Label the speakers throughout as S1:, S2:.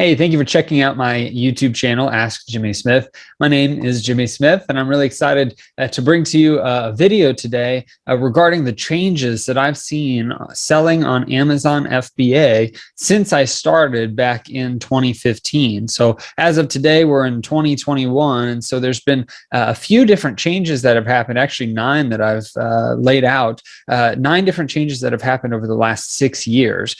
S1: Hey, thank you for checking out my YouTube channel, Ask Jimmy Smith. My name is Jimmy Smith, and I'm really excited to bring to you a video today regarding the changes that I've seen selling on Amazon FBA since I started back in 2015. So as of today, we're in 2021, and so there's been a few different changes that have happened, actually 9 that I've laid out, 9 different changes that have happened over the last 6 years.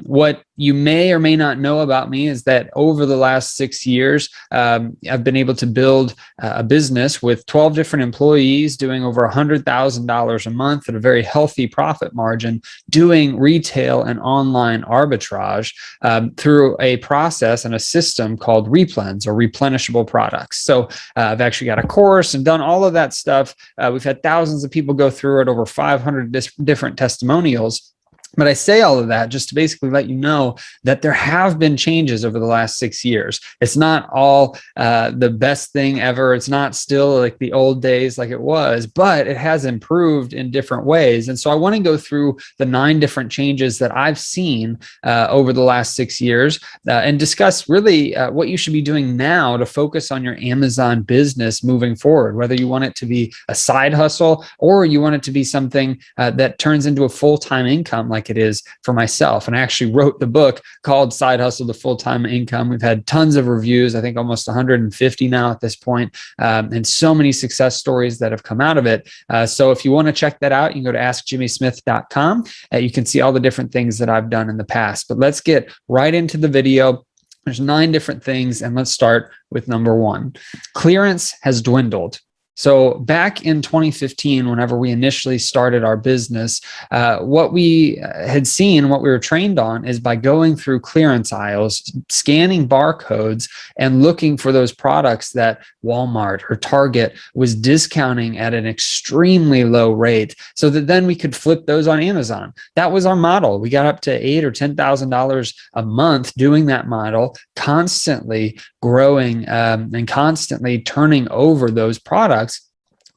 S1: What you may or may not know about me is that over the last 6 years, I've been able to build a business with 12 different employees doing over $100,000 a month at a very healthy profit margin, doing retail and online arbitrage through a process and a system called replens or replenishable products. So I've actually got a course and done all of that stuff. We've had thousands of people go through it, over 500 different testimonials. But I say all of that just to basically let you know that there have been changes over the last 6 years. It's not all the best thing ever. It's not still like the old days like it was, but it has improved in different ways. And so I want to go through the 9 different changes that I've seen over the last 6 years and discuss really what you should be doing now to focus on your Amazon business moving forward, whether you want it to be a side hustle or you want it to be something that turns into a full-time income like it is for myself. And I actually wrote the book called Side Hustle to Full-Time Income. We've had tons of reviews, I think almost 150 now at this point, and so many success stories that have come out of it. So if you want to check that out, you can go to askjimmysmith.com. You can see all the different things that I've done in the past. But let's get right into the video. There's 9 different things, and let's start with number 1. Clearance has dwindled. So back in 2015, whenever we initially started our business, what we had seen, what we were trained on is by going through clearance aisles, scanning barcodes, and looking for those products that Walmart or Target was discounting at an extremely low rate so that then we could flip those on Amazon. That was our model. We got up to $8,000 or $10,000 a month doing that model, constantly growing and constantly turning over those products,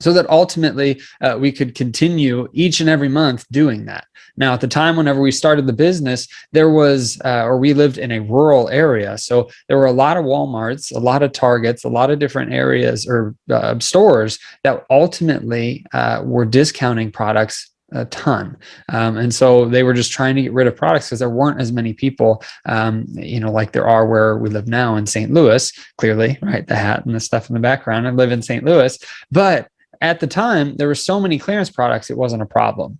S1: so that ultimately we could continue each and every month doing that. Now, at the time, whenever we started the business, there was, or we lived in a rural area. So there were a lot of Walmarts, a lot of Targets, a lot of different areas or stores that ultimately were discounting products a ton. And so they were just trying to get rid of products because there weren't as many people, like there are where we live now in St. Louis, clearly, right? The hat and the stuff in the background. I live in St. Louis. But at the time, there were so many clearance products, it wasn't a problem.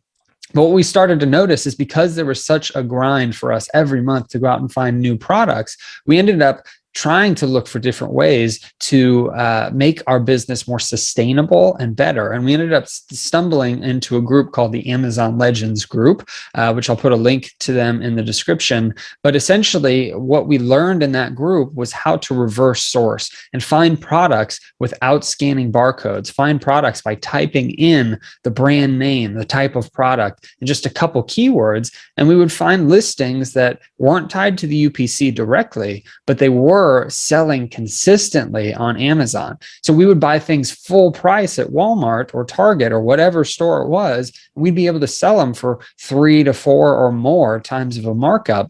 S1: But what we started to notice is because there was such a grind for us every month to go out and find new products, we ended up trying to look for different ways to make our business more sustainable and better. And we ended up stumbling into a group called the Amazon Legends group, which I'll put a link to them in the description. But essentially what we learned in that group was how to reverse source and find products without scanning barcodes, find products by typing in the brand name, the type of product, and just a couple keywords. And we would find listings that weren't tied to the UPC directly, but they were selling consistently on Amazon. So we would buy things full price at Walmart or Target or whatever store it was. We'd be able to sell them for 3 to 4 or more times of a markup.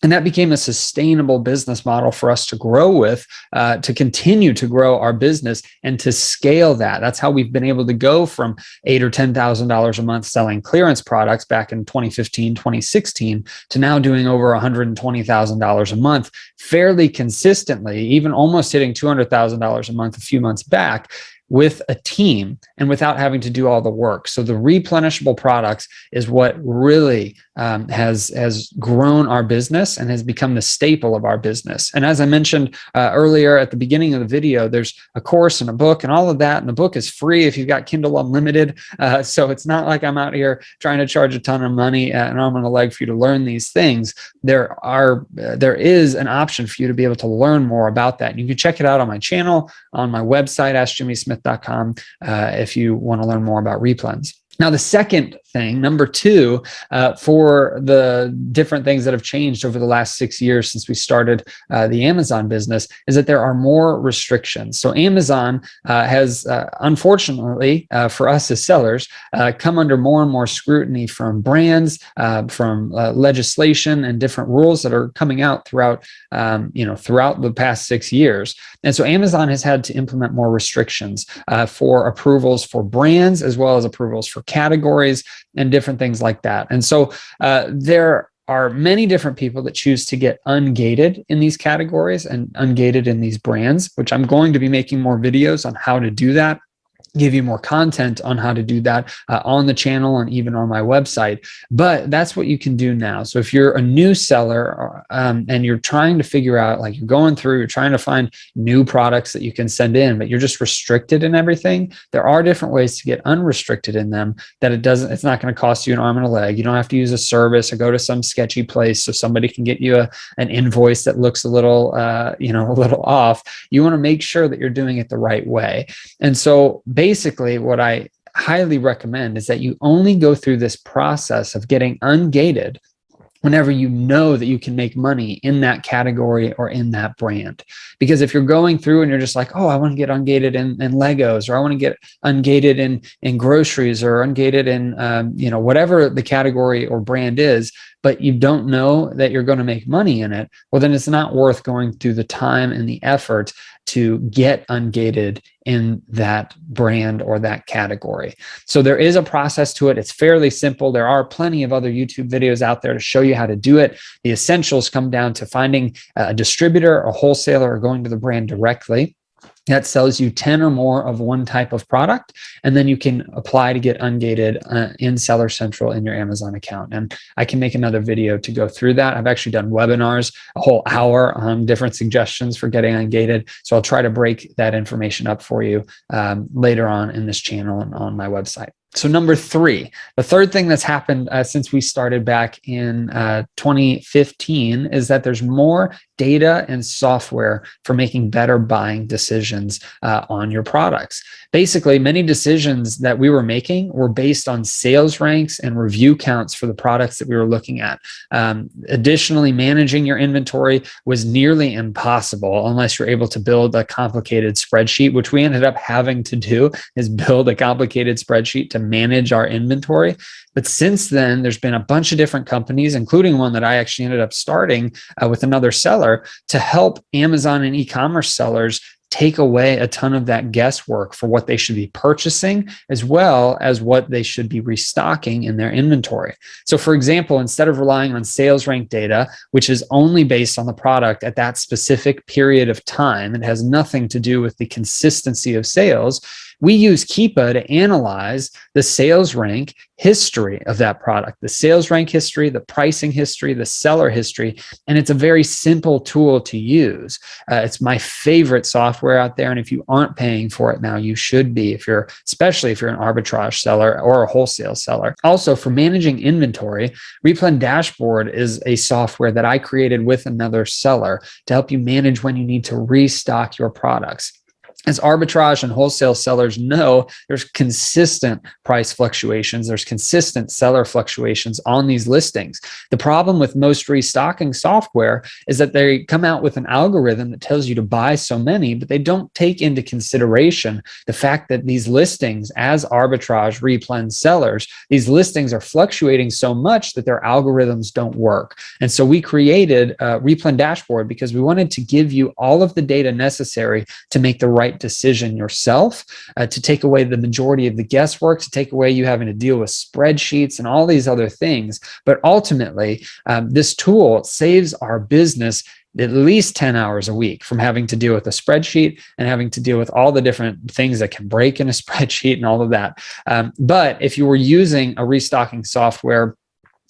S1: And that became a sustainable business model for us to grow with, to continue to grow our business and to scale that. That's how we've been able to go from $8,000 or $10,000 a month selling clearance products back in 2015, 2016, to now doing over $120,000 a month fairly consistently, even almost hitting $200,000 a month a few months back, with a team and without having to do all the work. So the replenishable products is what really has grown our business and has become the staple of our business. And as I mentioned earlier at the beginning of the video, there's a course and a book and all of that. And the book is free if you've got Kindle Unlimited. So it's not like I'm out here trying to charge a ton of money and arm and a leg for you to learn these things. There is an option for you to be able to learn more about that. And you can check it out on my channel, on my website, askjimmysmith.com, if you want to learn more about replens. Now, the second thing, number two, for the different things that have changed over the last 6 years since we started the Amazon business, is that there are more restrictions. So Amazon has, unfortunately, for us as sellers, come under more and more scrutiny from brands, from legislation and different rules that are coming out throughout the past 6 years. And so Amazon has had to implement more restrictions for approvals for brands, as well as approvals for categories and different things like that. And so there are many different people that choose to get ungated in these categories and ungated in these brands, which I'm going to be making more videos on how to do that, give you more content on how to do that on the channel and even on my website. But that's what you can do now. So if you're a new seller and you're trying to figure out, like you're trying to find new products that you can send in, but you're just restricted in everything, there are different ways to get unrestricted in them that it's not going to cost you an arm and a leg. You don't have to use a service or go to some sketchy place so somebody can get you an invoice that looks a little off. You want to make sure that you're doing it the right way. And so basically, what I highly recommend is that you only go through this process of getting ungated whenever you know that you can make money in that category or in that brand. Because if you're going through and you're just like, oh, I want to get ungated in Legos, or I want to get ungated in groceries, or ungated in whatever the category or brand is, but you don't know that you're going to make money in it, well, then it's not worth going through the time and the effort to get ungated in that brand or that category. So there is a process to it. It's fairly simple. There are plenty of other YouTube videos out there to show you how to do it. The essentials come down to finding a distributor, a wholesaler, or going to the brand directly that sells you 10 or more of one type of product, and then you can apply to get ungated in Seller Central in your Amazon account. And I can make another video to go through that. I've actually done webinars, a whole hour on different suggestions for getting ungated. So I'll try to break that information up for you later on in this channel and on my website. So number three, the third thing that's happened since we started back in 2015 is that there's more data and software for making better buying decisions on your products. Basically, many decisions that we were making were based on sales ranks and review counts for the products that we were looking at. Additionally, managing your inventory was nearly impossible unless you're able to build a complicated spreadsheet, which we ended up having to do, is build a complicated spreadsheet to manage our inventory. But since then, there's been a bunch of different companies, including one that I actually ended up starting with another seller, to help Amazon and e-commerce sellers take away a ton of that guesswork for what they should be purchasing, as well as what they should be restocking in their inventory. So for example, instead of relying on sales rank data, which is only based on the product at that specific period of time, it has nothing to do with the consistency of sales, we use Keepa to analyze the sales rank history of that product, the sales rank history, the pricing history, the seller history, and it's a very simple tool to use. It's my favorite software out there, and if you aren't paying for it now, you should be, especially if you're an arbitrage seller or a wholesale seller. Also, for managing inventory, Replan Dashboard is a software that I created with another seller to help you manage when you need to restock your products. As arbitrage and wholesale sellers know, there's consistent price fluctuations. There's consistent seller fluctuations on these listings. The problem with most restocking software is that they come out with an algorithm that tells you to buy so many, but they don't take into consideration the fact that these listings, as arbitrage replen sellers, these listings are fluctuating so much that their algorithms don't work. And so we created Replan Dashboard because we wanted to give you all of the data necessary to make the right decision yourself, to take away the majority of the guesswork, to take away you having to deal with spreadsheets and all these other things. But ultimately, this tool saves our business at least 10 hours a week from having to deal with a spreadsheet and having to deal with all the different things that can break in a spreadsheet and all of that. But if you were using a restocking software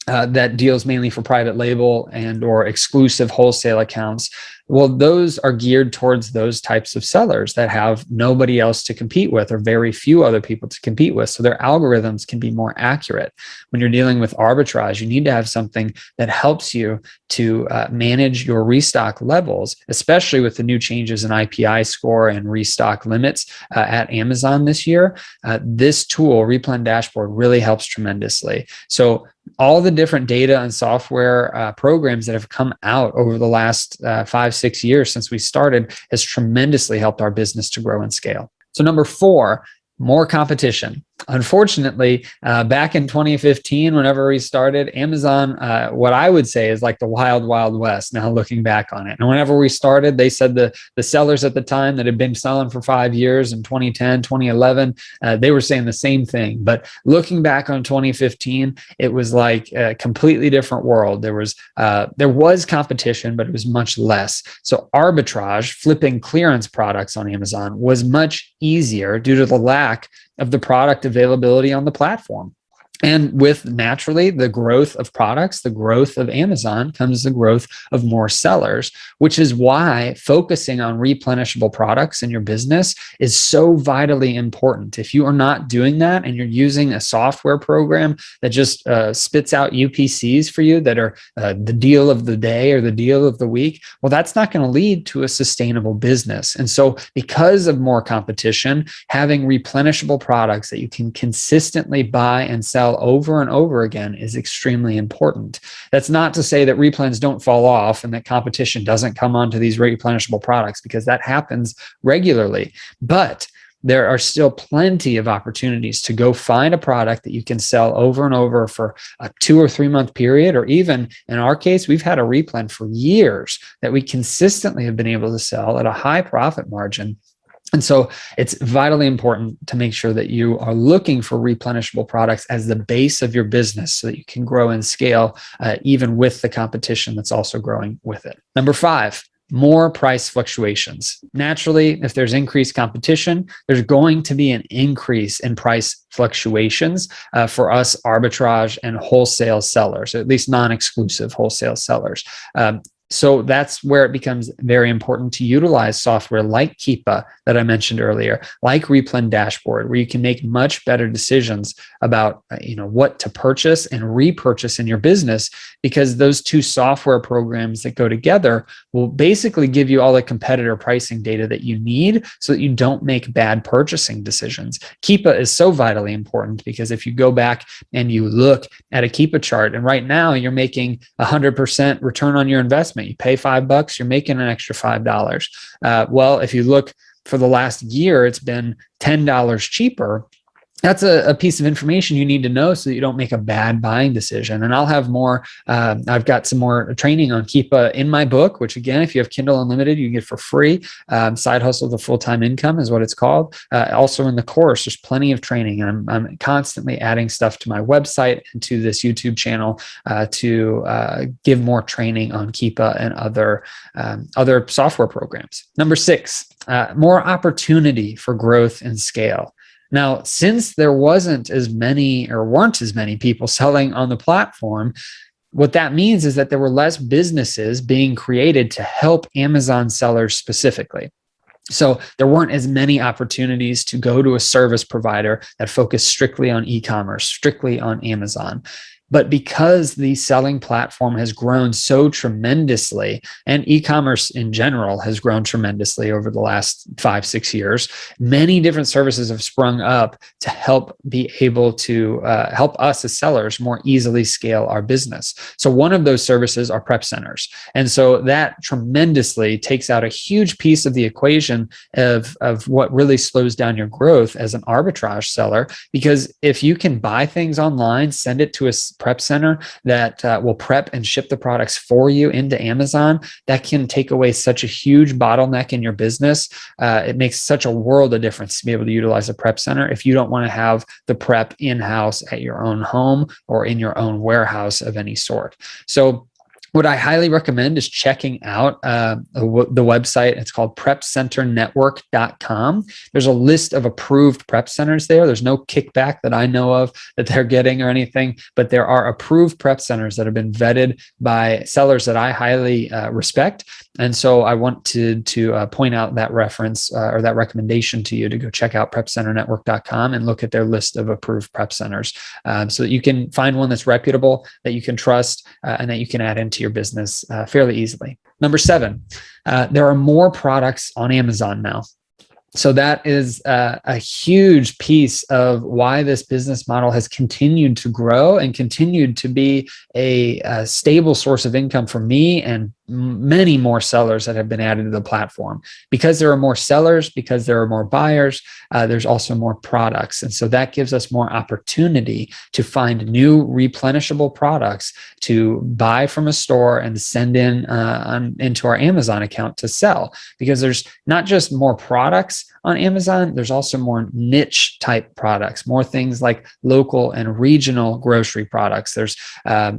S1: that deals mainly for private label and or exclusive wholesale accounts. Well, those are geared towards those types of sellers that have nobody else to compete with or very few other people to compete with. So their algorithms can be more accurate. When you're dealing with arbitrage, you need to have something that helps you to manage your restock levels, especially with the new changes in IPI score and restock limits at Amazon this year. This tool, Replen Dashboard, really helps tremendously. So all the different data and software programs that have come out over the last 5-6 years since we started has tremendously helped our business to grow and scale. So number 4, more competition. Unfortunately, back in 2015, whenever we started, Amazon, what I would say is like the wild, wild west now looking back on it. And whenever we started, they said the sellers at the time that had been selling for 5 years in 2010, 2011, they were saying the same thing. But looking back on 2015, it was like a completely different world. There was competition, but it was much less. So arbitrage, flipping clearance products on Amazon, was much easier due to the lack of the product availability on the platform. And with naturally the growth of products, the growth of Amazon comes the growth of more sellers, which is why focusing on replenishable products in your business is so vitally important. If you are not doing that and you're using a software program that just spits out UPCs for you that are the deal of the day or the deal of the week, well, that's not going to lead to a sustainable business. And so because of more competition, having replenishable products that you can consistently buy and sell over and over again is extremely important. That's not to say that replens don't fall off and that competition doesn't come onto these replenishable products, because that happens regularly. But there are still plenty of opportunities to go find a product that you can sell over and over for a 2 or 3 month period, or even in our case, we've had a replen for years that we consistently have been able to sell at a high profit margin. And so it's vitally important to make sure that you are looking for replenishable products as the base of your business so that you can grow and scale even with the competition that's also growing with it. Number 5, more price fluctuations. Naturally, if there's increased competition, there's going to be an increase in price fluctuations for us arbitrage and wholesale sellers, or at least non-exclusive wholesale sellers. So that's where it becomes very important to utilize software like Keepa that I mentioned earlier, like Replen Dashboard, where you can make much better decisions about what to purchase and repurchase in your business, because those two software programs that go together will basically give you all the competitor pricing data that you need so that you don't make bad purchasing decisions. Keepa is so vitally important because if you go back and you look at a Keepa chart, and right now you're making 100% return on your investment. You pay $5, you're making an extra $5. Well, if you look for the last year, it's been $10 cheaper. That's a piece of information you need to know so that you don't make a bad buying decision. And I'll have more, I've got some more training on Keepa in my book, which again, if you have Kindle Unlimited, you can get for free. Side Hustle to Full-Time Income is what it's called. Also in the course, there's plenty of training. And I'm constantly adding stuff to my website and to this YouTube channel to give more training on Keepa and other software programs. Number 6, more opportunity for growth and scale. Now, since there weren't as many people selling on the platform, what that means is that there were less businesses being created to help Amazon sellers specifically. So there weren't as many opportunities to go to a service provider that focused strictly on e-commerce, strictly on Amazon. But because the selling platform has grown so tremendously, and e-commerce in general has grown tremendously over the last 5-6 years, many different services have sprung up to help be able to help us as sellers more easily scale our business. So one of those services are prep centers. And so that tremendously takes out a huge piece of the equation of what really slows down your growth as an arbitrage seller, because if you can buy things online, send it to a prep center that will prep and ship the products for you into Amazon, that can take away such a huge bottleneck in your business. It makes such a world of difference to be able to utilize a prep center if you don't want to have the prep in-house at your own home or in your own warehouse of any sort. So what I highly recommend is checking out the website. It's called prepcenternetwork.com. There's a list of approved prep centers there. There's no kickback that I know of that they're getting or anything, but there are approved prep centers that have been vetted by sellers that I highly respect. And so I want to point out that reference or that recommendation to you to go check out prepcenternetwork.com and look at their list of approved prep centers so that you can find one that's reputable, that you can trust, and that you can add into your business fairly easily. Number 7, there are more products on Amazon now. So that is a huge piece of why this business model has continued to grow and continued to be a stable source of income for me and many more sellers that have been added to the platform. Because there are more sellers, because there are more buyers, there's also more products. And so that gives us more opportunity to find new replenishable products to buy from a store and send in into our Amazon account to sell. Because there's not just more products on Amazon, there's also more niche type products, more things like local and regional grocery products. There's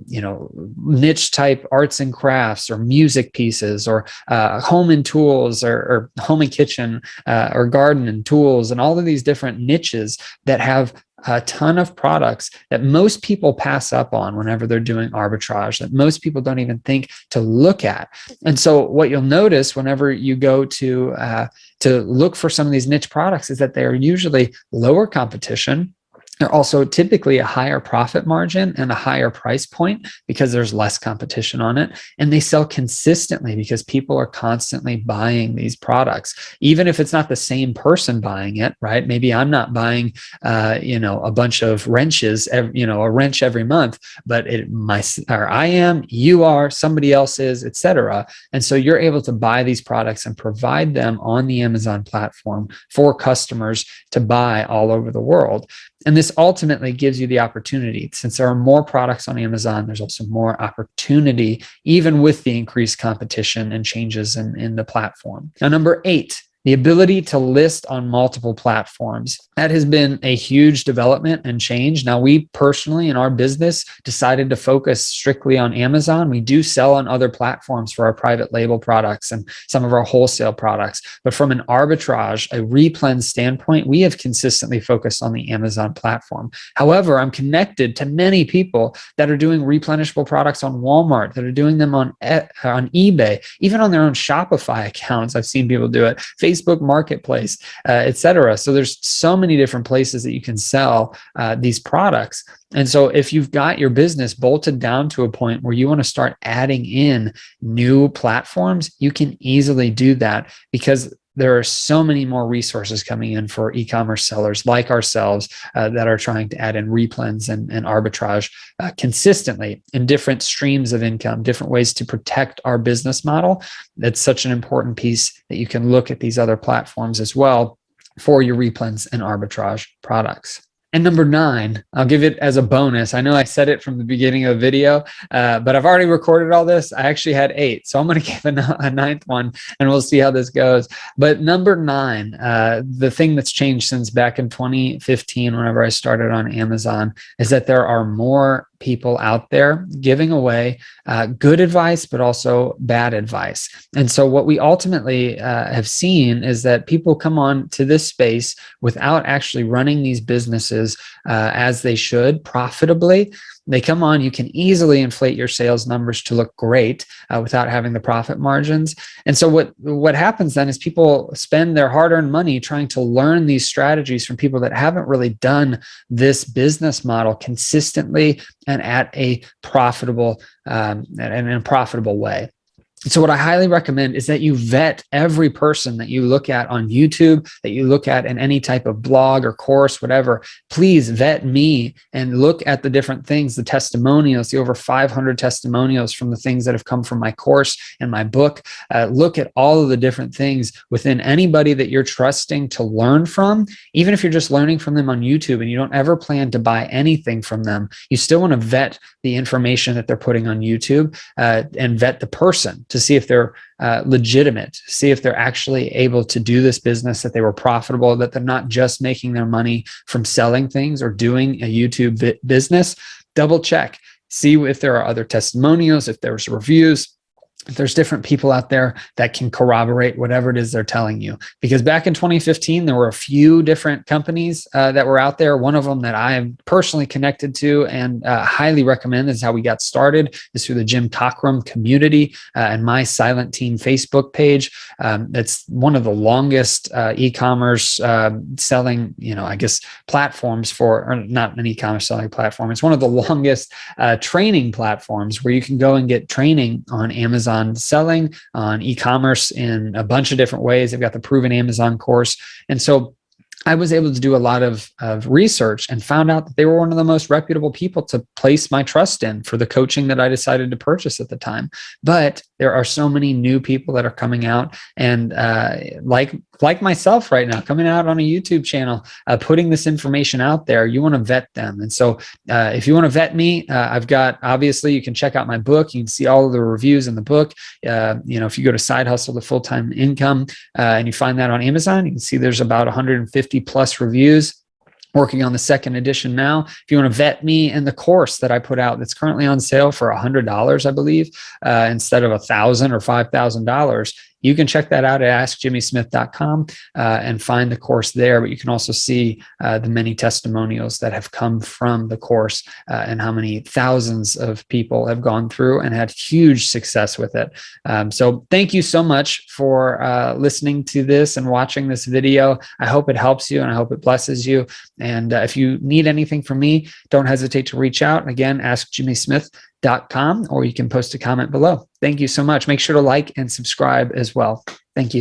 S1: niche type arts and crafts or music pieces or home and tools or home and kitchen or garden and tools and all of these different niches that have a ton of products that most people pass up on whenever they're doing arbitrage, that most people don't even think to look at. And so what you'll notice whenever you go to look for some of these niche products is that they're usually lower competition. They're also typically a higher profit margin and a higher price point because there's less competition on it. And they sell consistently because people are constantly buying these products. Even if it's not the same person buying it, right? Maybe I'm not buying, a bunch of wrenches, a wrench every month, but I am, you are, somebody else is, etc. And so you're able to buy these products and provide them on the Amazon platform for customers to buy all over the world. And this ultimately gives you the opportunity. Since there are more products on Amazon, there's also more opportunity, even with the increased competition and changes in the platform. Now, number 8, the ability to list on multiple platforms. That has been a huge development and change. Now, we personally in our business decided to focus strictly on Amazon. We do sell on other platforms for our private label products and some of our wholesale products. But from an arbitrage, a replen standpoint, we have consistently focused on the Amazon platform. However, I'm connected to many people that are doing replenishable products on Walmart, that are doing them on eBay, even on their own Shopify accounts. I've seen people do it. Facebook Marketplace, etc. So there's so many different places that you can sell these products. And so if you've got your business bolted down to a point where you want to start adding in new platforms, you can easily do that because there are so many more resources coming in for e-commerce sellers like ourselves that are trying to add in replens and arbitrage consistently in different streams of income, different ways to protect our business model. That's such an important piece that you can look at these other platforms as well for your replens and arbitrage products. And number 9, I'll give it as a bonus. I know I said it from the beginning of the video, but I've already recorded all this. I actually had 8, so I'm going to give a 9th one, and we'll see how this goes. But number 9, the thing that's changed since back in 2015, whenever I started on Amazon, is that there are more people out there giving away good advice, but also bad advice. And so what we ultimately have seen is that people come on to this space without actually running these businesses as they should profitably. They come on, you can easily inflate your sales numbers to look great without having the profit margins. And so what happens then is people spend their hard-earned money trying to learn these strategies from people that haven't really done this business model consistently and at a profitable way. So what I highly recommend is that you vet every person that you look at on YouTube, that you look at in any type of blog or course, whatever. Please vet me and look at the different things, the testimonials, the over 500 testimonials from the things that have come from my course and my book. Look at all of the different things within anybody that you're trusting to learn from. Even if you're just learning from them on YouTube and you don't ever plan to buy anything from them, you still want to vet the information that they're putting on YouTube and vet the person to see if they're legitimate, see if they're actually able to do this business, that they were profitable, that they're not just making their money from selling things or doing a YouTube business. Double check. see if there are other testimonials, if there's reviews, if there's different people out there that can corroborate whatever it is they're telling you. Because back in 2015, there were a few different companies that were out there. One of them that I am personally connected to and highly recommend, is how we got started, is through the Jim Cockrum community and my Silent Team Facebook page. It's one of the longest e-commerce selling, I guess, platforms for, or not an e-commerce selling platform. It's one of the longest training platforms where you can go and get training on Amazon selling, on e-commerce in a bunch of different ways. They've got the Proven Amazon course. And so I was able to do a lot of research and found out that they were one of the most reputable people to place my trust in for the coaching that I decided to purchase at the time. But there are so many new people that are coming out, and like myself right now, coming out on a YouTube channel, putting this information out there. You want to vet them. And so if you want to vet me, I've got, obviously, you can check out my book. You can see all of the reviews in the book. If you go to Side Hustle to Full-Time Income and you find that on Amazon, you can see there's about 150 plus reviews. Working on the second edition now. If you want to vet me in the course that I put out, that's currently on sale for $100, I believe, instead of $1,000 or $5,000. You can check that out at askjimmysmith.com and find the course there. But you can also see the many testimonials that have come from the course and how many thousands of people have gone through and had huge success with it. So thank you so much for listening to this and watching this video. I hope it helps you and I hope it blesses you. And if you need anything from me, don't hesitate to reach out. Again, askjimmysmith.com, or you can post a comment below. Thank you so much. Make sure to like and subscribe as well. Thank you.